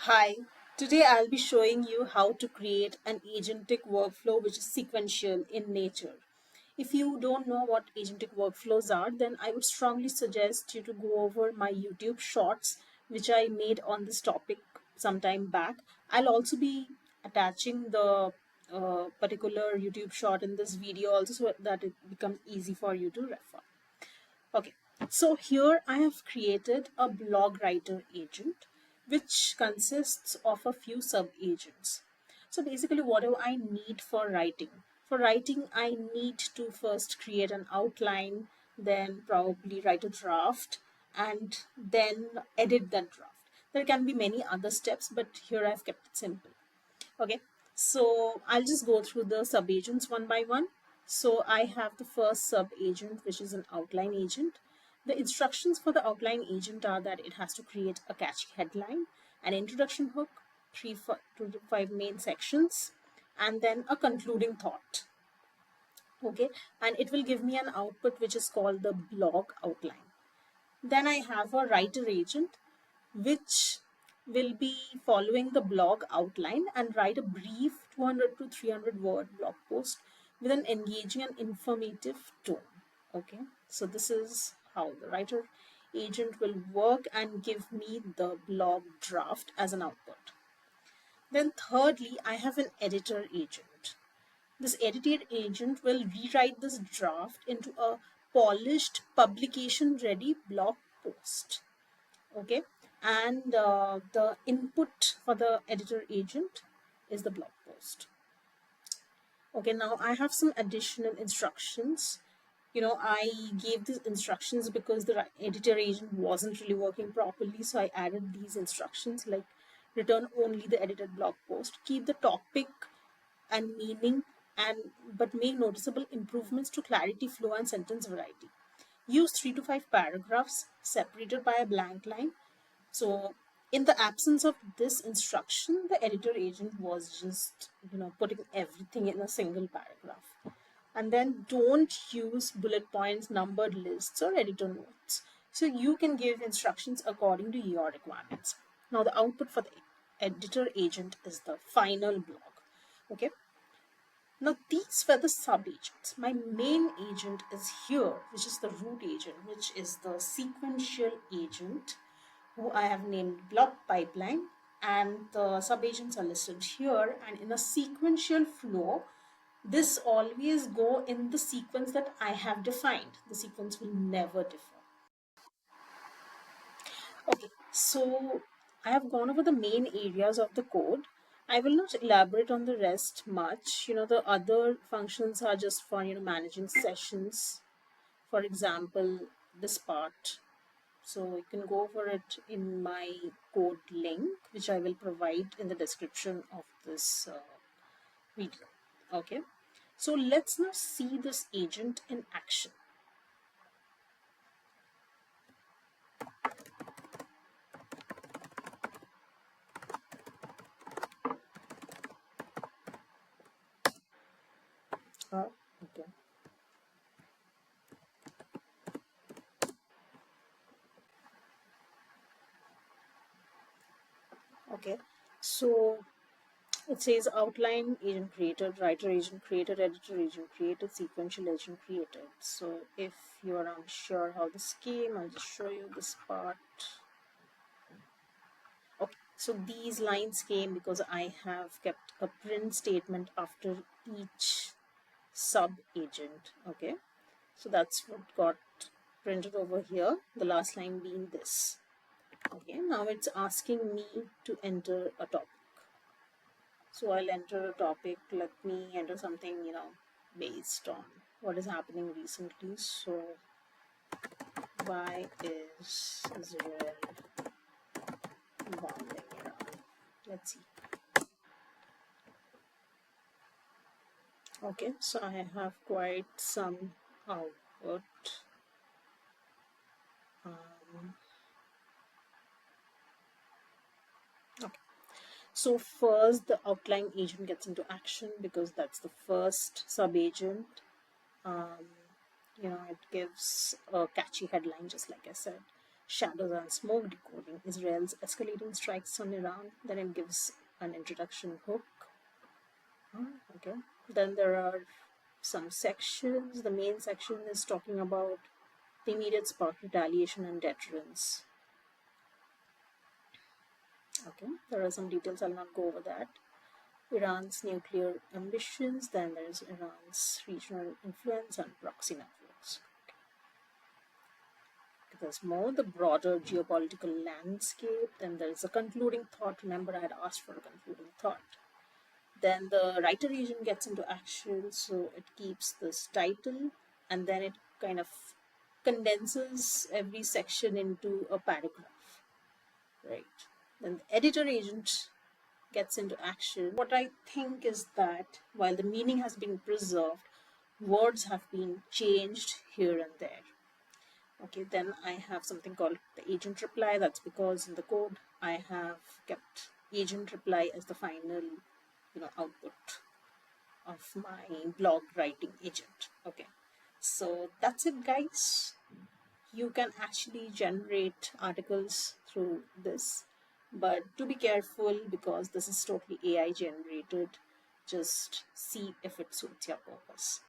Hi, today I'll be showing you how to create an agentic workflow which is sequential in nature. If you don't know what agentic workflows are, then I would strongly suggest you to go over my YouTube shorts which I made on this topic some time back. I'll also be attaching the particular YouTube short in this video also so that it becomes easy for you to refer. Okay, so here I have created a blog writer agent which consists of a few sub agents. So basically, what do I need for writing? For writing, I need to first create an outline, then probably write a draft, and then edit that draft. There can be many other steps, but here I've kept it simple. Okay, so I'll just go through the sub agents one by one. So I have the first sub agent, which is an outline agent. The instructions for the outline agent are that it has to create a catchy headline, an introduction hook, 3 to 5 main sections, and then a concluding thought. Okay, and it will give me an output which is called the blog outline. Then I have a writer agent, which will be following the blog outline and write a brief 200 to 300 word blog post with an engaging and informative tone. Okay, so this is how the writer agent will work and give me the blog draft as an output. Then thirdly, I have an editor agent. This edited agent will rewrite this draft into a polished publication ready blog post. Okay, and the input for the editor agent is the blog post. Okay, now I have some additional instructions. I gave these instructions because the editor agent wasn't really working properly, so I added these instructions like return only the edited blog post, keep the topic and meaning, and but make noticeable improvements to clarity, flow, and sentence variety. Use 3 to 5 paragraphs separated by a blank line. So in the absence of this instruction, the editor agent was just, putting everything in a single paragraph. And then don't use bullet points, numbered lists, or editor notes. So you can give instructions according to your requirements. Now the output for the editor agent is the final blog. Okay. Now these were the sub agents. My main agent is here, which is the root agent, which is the sequential agent, who I have named block pipeline, and the sub-agents are listed here. And in a sequential flow, this always go in the sequence that I have defined. The sequence will never differ. Okay, so I have gone over the main areas of the code. I will not elaborate on the rest much. The other functions are just for, managing sessions. For example, this part. So you can go over it in my code link, which I will provide in the description of this video. Okay, so let's now see this agent in action. Okay. Okay, so it says outline agent created, writer agent created, editor agent created, sequential agent created. So if you are unsure how this came, I'll just show you this part. Okay, so these lines came because I have kept a print statement after each sub agent. Okay, so that's what got printed over here, the last line being this. Okay, now it's asking me to enter a topic. So I'll enter a topic. Let me enter something, based on what is happening recently. So why is Israel bombing Iran? Let's see. Okay, so I have quite some output. Okay, so first the outline agent gets into action because that's the first sub agent. It gives a catchy headline, just like I said. shadows and smoke decoding, Israel's escalating strikes on Iran. Then it gives an introduction hook. Okay. Then there are some sections. The main section is talking about the immediate spark retaliation and deterrence. Okay, there are some details, I'll not go over that. Iran's nuclear ambitions, then there's Iran's regional influence and proxy networks. There's more, the broader geopolitical landscape, then there's a concluding thought. Remember, I had asked for a concluding thought. Then the writer agent gets into action, so it keeps this title and then it kind of condenses every section into a paragraph, right? Then the editor agent gets into action. What I think is that while the meaning has been preserved, words have been changed here and there. Okay, then I have something called the agent reply. That's because in the code I have kept agent reply as the final, output of my blog writing agent. Okay, so that's it, guys. You can actually generate articles through this, but to be careful because this is totally AI generated. Just see if it suits your purpose.